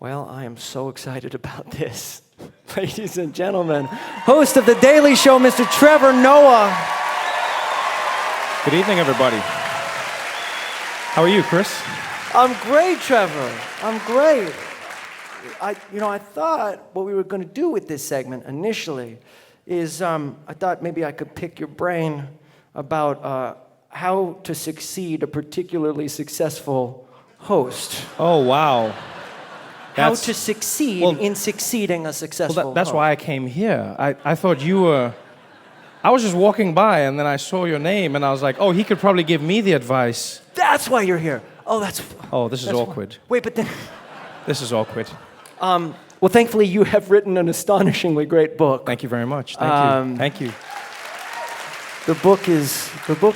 Well, I am so excited about this. Ladies and gentlemen, host of The Daily Show, Mr. Trevor Noah. Good evening, everybody. How are you, Chris? I'm great, Trevor. I'm great. I thought what we were going to do with this segment initially is I thought maybe I could pick your brain about how to succeed a particularly successful host. Oh, wow. How to succeed in succeeding a successful host. That's why I came here. I thought you were... I was just walking by, and then I saw your name, and I was like, oh, he could probably give me the advice. That's why you're here. Oh, this is awkward. Wait, but then... This is awkward. Well, thankfully, you have written an astonishingly great book. Thank you very much. Thank you. The book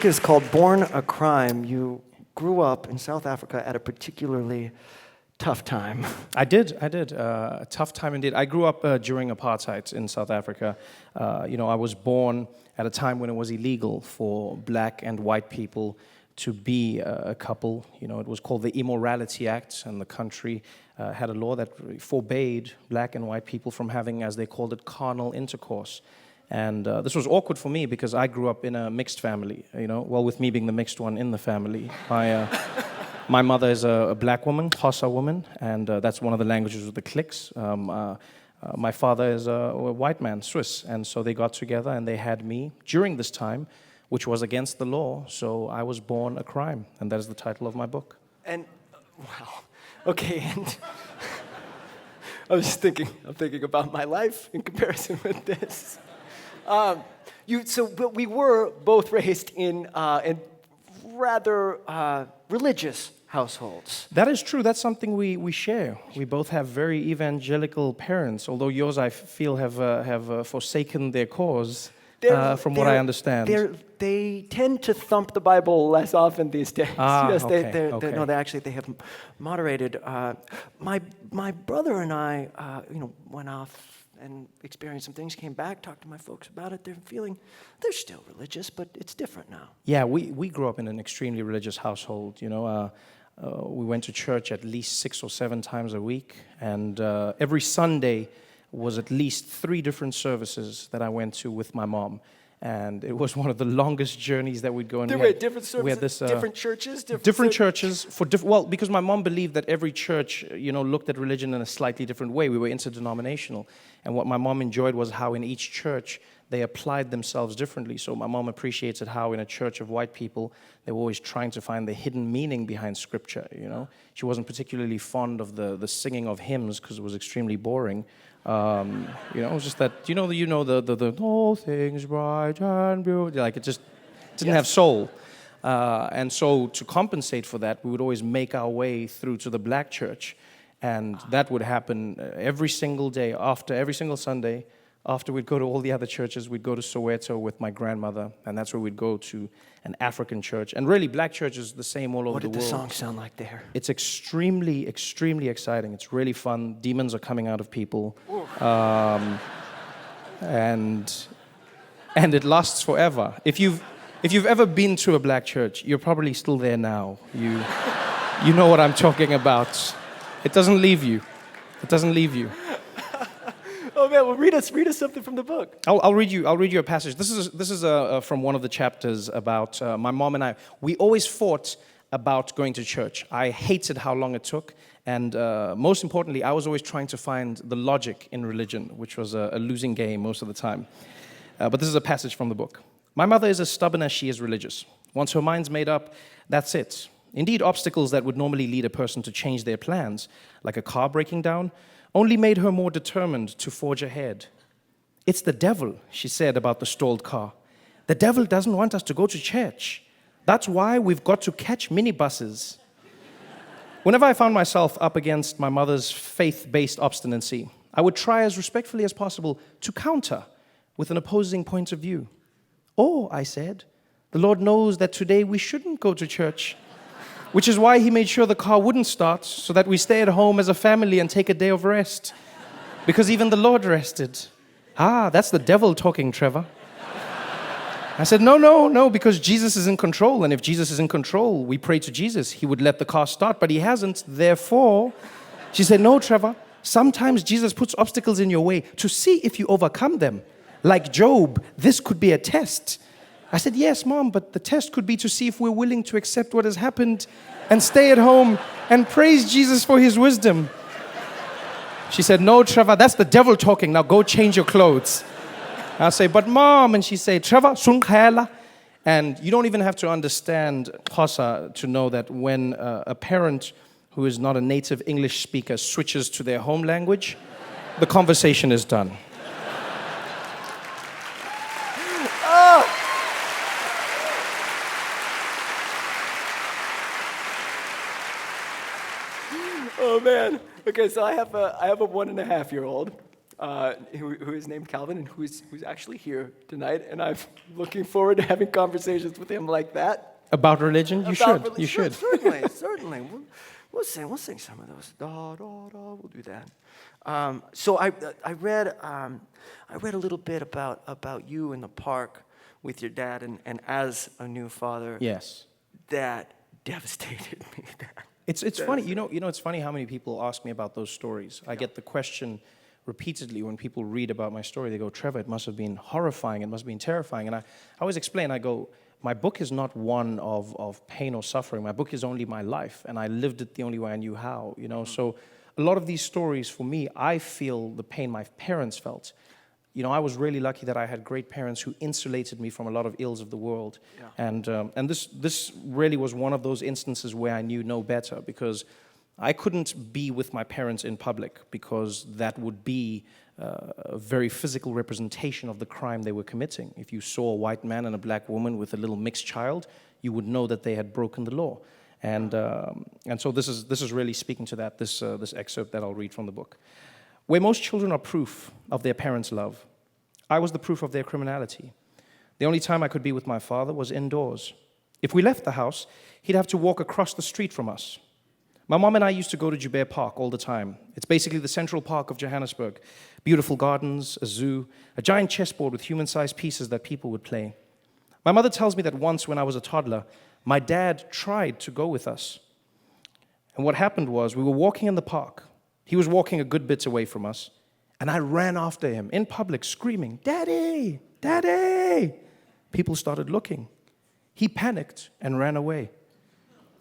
is called Born a Crime. You grew up in South Africa at a particularly tough time. I did. A tough time indeed. I grew up during apartheid in South Africa. I was born at a time when it was illegal for black and white people to be a couple. It was called the Immorality Act, and the country had a law that forbade black and white people from having, as they called it, carnal intercourse. And this was awkward for me because I grew up in a mixed family, with me being the mixed one in the family. My mother is a black woman, Xhosa woman, and that's one of the languages of the cliques. My father is a white man, Swiss, and so they got together and they had me during this time, which was against the law, so I was born a crime, and that is the title of my book. And, wow, okay, and I'm thinking about my life in comparison with this. But we were both raised in rather religious households. That is true. That's something we share. We both have very evangelical parents, although yours, I feel, have forsaken their cause, from what I understand. They tend to thump the Bible less often these days. Yes, okay. They have moderated. My brother and I, went off and experienced some things, came back, talked to my folks about it. They're still religious, but it's different now. Yeah, we grew up in an extremely religious household. We went to church at least 6 or 7 times a week, and every Sunday was at least 3 different services that I went to with my mom. And it was one of the longest journeys that we'd go. And different services, different churches? Different churches, because my mom believed that every church, looked at religion in a slightly different way. We were interdenominational. And what my mom enjoyed was how in each church they applied themselves differently. So my mom appreciated how in a church of white people, they were always trying to find the hidden meaning behind scripture, She wasn't particularly fond of the singing of hymns because it was extremely boring. It was just that, the all things bright and beautiful, it just didn't have soul. And so to compensate for that, we would always make our way through to the black church. And that would happen every single day, after every single Sunday. After we'd go to all the other churches, we'd go to Soweto with my grandmother, and that's where we'd go to an African church. And really, black church is the same all over the world. What did the song sound like there? It's extremely, extremely exciting. It's really fun. Demons are coming out of people. And it lasts forever. If you've ever been to a black church, you're probably still there now. You know what I'm talking about. It doesn't leave you. It doesn't leave you. Oh man, well read us something from the book. I'll read you a passage. This is from one of the chapters about my mom and I. We always fought about going to church. I hated how long it took, and most importantly, I was always trying to find the logic in religion, which was a losing game most of the time. But this is a passage from the book. My mother is as stubborn as she is religious. Once her mind's made up, that's it. Indeed, obstacles that would normally lead a person to change their plans, like a car breaking down, only made her more determined to forge ahead. It's the devil, she said about the stalled car. The devil doesn't want us to go to church. That's why we've got to catch minibuses. Whenever I found myself up against my mother's faith-based obstinacy, I would try as respectfully as possible to counter with an opposing point of view. Oh, I said, the Lord knows that today we shouldn't go to church, which is why he made sure the car wouldn't start so that we stay at home as a family and take a day of rest. Because even the Lord rested. Ah, that's the devil talking, Trevor. I said, no, because Jesus is in control. And if Jesus is in control, we pray to Jesus. He would let the car start, but he hasn't. Therefore, She said, no, Trevor, sometimes Jesus puts obstacles in your way to see if you overcome them. Like Job, this could be a test. I said, yes, Mom, but the test could be to see if we're willing to accept what has happened and stay at home and praise Jesus for his wisdom. She said, no, Trevor, that's the devil talking. Now go change your clothes. I say, but Mom, and she say, Trevor, sun khela. And you don't even have to understand Xhosa to know that when a parent who is not a native English speaker switches to their home language, the conversation is done. Oh man. Okay, so I have a 1.5-year-old who is named Calvin and who's actually here tonight, and I'm looking forward to having conversations with him like that. About religion? You should. You should. Certainly. We'll sing some of those. Da da da. We'll do that. So I read a little bit about you in the park with your dad, and as a new father. Yes. That devastated me. It's funny, you know, it's funny how many people ask me about those stories. I get the question repeatedly when people read about my story. They go, Trevor, it must have been horrifying, it must have been terrifying. And I always explain, I go, my book is not one of pain or suffering. My book is only my life, and I lived it the only way I knew how, you know. So a lot of these stories, for me, I feel the pain my parents felt. You know, I was really lucky that I had great parents who insulated me from a lot of ills of the world. Yeah. And this really was one of those instances where I knew no better, because I couldn't be with my parents in public, because that would be a very physical representation of the crime they were committing. If you saw a white man and a black woman with a little mixed child, you would know that they had broken the law. And so this is really speaking to that, this excerpt that I'll read from the book. Where most children are proof of their parents' love, I was the proof of their criminality. The only time I could be with my father was indoors. If we left the house, he'd have to walk across the street from us. My mom and I used to go to Joubert Park all the time. It's basically the Central Park of Johannesburg. Beautiful gardens, a zoo, a giant chessboard with human-sized pieces that people would play. My mother tells me that once when I was a toddler, my dad tried to go with us. And what happened was we were walking in the park. He was walking a good bit away from us, and I ran after him in public, screaming, "Daddy, Daddy!" People started looking. He panicked and ran away.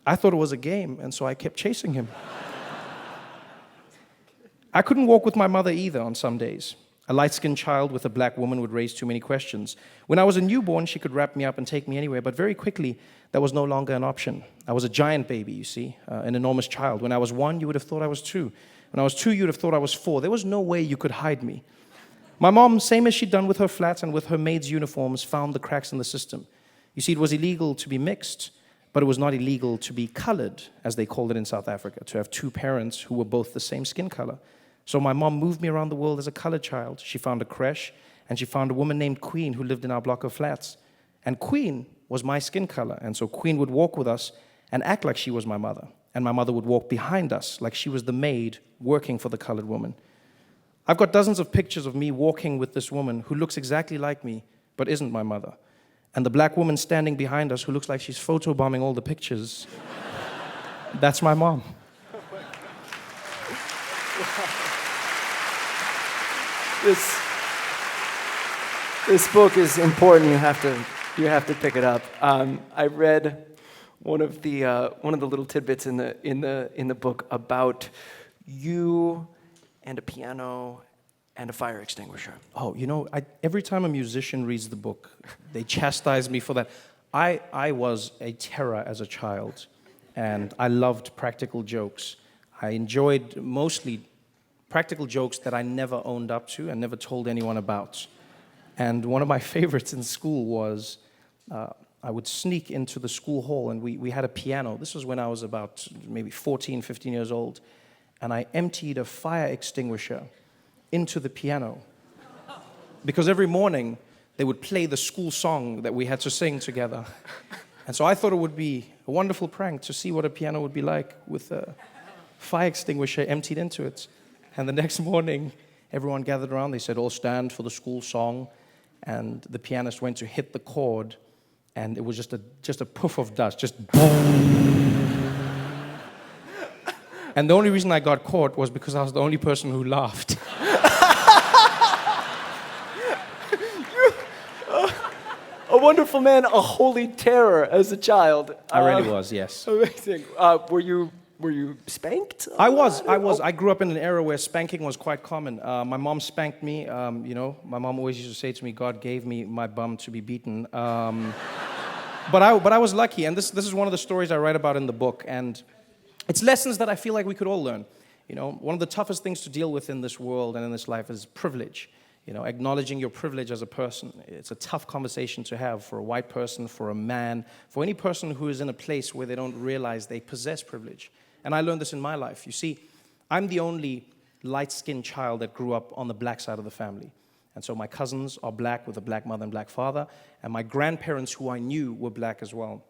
I thought it was a game, and so I kept chasing him. I couldn't walk with my mother either on some days. A light-skinned child with a black woman would raise too many questions. When I was a newborn, she could wrap me up and take me anywhere, but very quickly, that was no longer an option. I was a giant baby, you see, an enormous child. When I was 1, you would have thought I was 2. When I was 2, you'd have thought I was 4. There was no way you could hide me. My mom, same as she'd done with her flats and with her maid's uniforms, found the cracks in the system. You see, it was illegal to be mixed, but it was not illegal to be colored, as they called it in South Africa, to have 2 parents who were both the same skin color. So my mom moved me around the world as a colored child. She found a creche, and she found a woman named Queen who lived in our block of flats. And Queen was my skin color, and so Queen would walk with us and act like she was my mother. And my mother would walk behind us like she was the maid working for the colored woman. I've got dozens of pictures of me walking with this woman who looks exactly like me, but isn't my mother. And the black woman standing behind us who looks like she's photobombing all the pictures. That's my mom. This book is important. You have to pick it up. I read one of the little tidbits in the book about you and a piano and a fire extinguisher. Oh, you know, every time a musician reads the book, they chastise me for that. I was a terror as a child, and I loved practical jokes. I enjoyed mostly practical jokes that I never owned up to and never told anyone about. And one of my favorites in school was I would sneak into the school hall, and we had a piano. This was when I was about maybe 14, 15 years old, and I emptied a fire extinguisher into the piano. Because every morning, they would play the school song that we had to sing together. And so I thought it would be a wonderful prank to see what a piano would be like with a fire extinguisher emptied into it. And the next morning, everyone gathered around. They said, all stand for the school song. And the pianist went to hit the chord, and it was just a puff of dust, just boom. And the only reason I got caught was because I was the only person who laughed. A wonderful man, a holy terror as a child. I really was, yes. Amazing. Were you spanked? I was. I grew up in an era where spanking was quite common. My mom spanked me. My mom always used to say to me, God gave me my bum to be beaten. But I was lucky, and this is one of the stories I write about in the book. And it's lessons that I feel like we could all learn. One of the toughest things to deal with in this world and in this life is privilege. Acknowledging your privilege as a person. It's a tough conversation to have for a white person, for a man, for any person who is in a place where they don't realize they possess privilege. And I learned this in my life. You see, I'm the only light-skinned child that grew up on the black side of the family. And so my cousins are black with a black mother and black father, and my grandparents, who I knew, were black as well.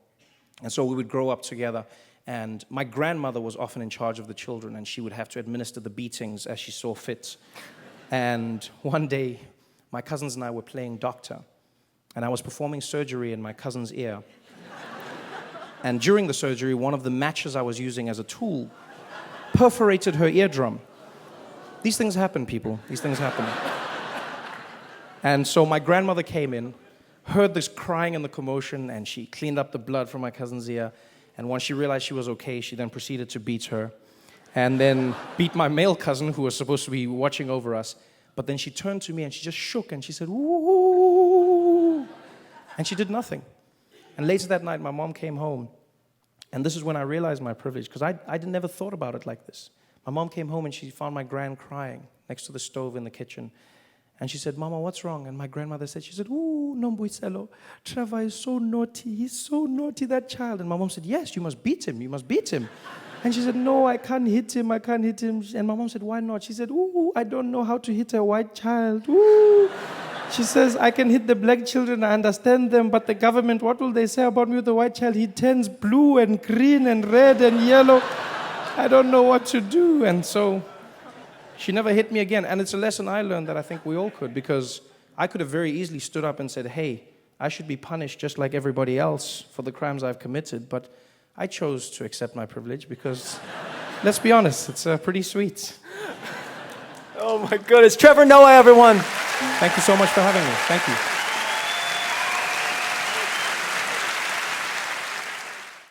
And so we would grow up together. And my grandmother was often in charge of the children, and she would have to administer the beatings as she saw fit. And one day, my cousins and I were playing doctor, and I was performing surgery in my cousin's ear. And during the surgery, one of the matches I was using as a tool perforated her eardrum. These things happen, people. These things happen. And so my grandmother came in, heard this crying and the commotion, and she cleaned up the blood from my cousin's ear. And once she realized she was okay, she then proceeded to beat her. And then beat my male cousin, who was supposed to be watching over us. But then she turned to me and she just shook and she said, "Ooh." And she did nothing. And later that night, my mom came home. And this is when I realized my privilege, because I never thought about it like this. My mom came home and she found my gran crying next to the stove in the kitchen. And she said, "Mama, what's wrong?" And my grandmother said, "Ooh, Nombuyiselo, Trevor is so naughty. He's so naughty, that child." And my mom said, "Yes, you must beat him. You must beat him." And she said, "No, I can't hit him. I can't hit him." And my mom said, "Why not?" She said, "Ooh, I don't know how to hit a white child. Ooh." She says, "I can hit the black children. I understand them. But the government, what will they say about me with the white child? He turns blue and green and red and yellow. I don't know what to do." And so she never hit me again. And it's a lesson I learned that I think we all could, because I could have very easily stood up and said, "Hey, I should be punished just like everybody else for the crimes I've committed." But I chose to accept my privilege because, let's be honest, it's pretty sweet. Oh my goodness. Trevor Noah, everyone. Thank you so much for having me. Thank you.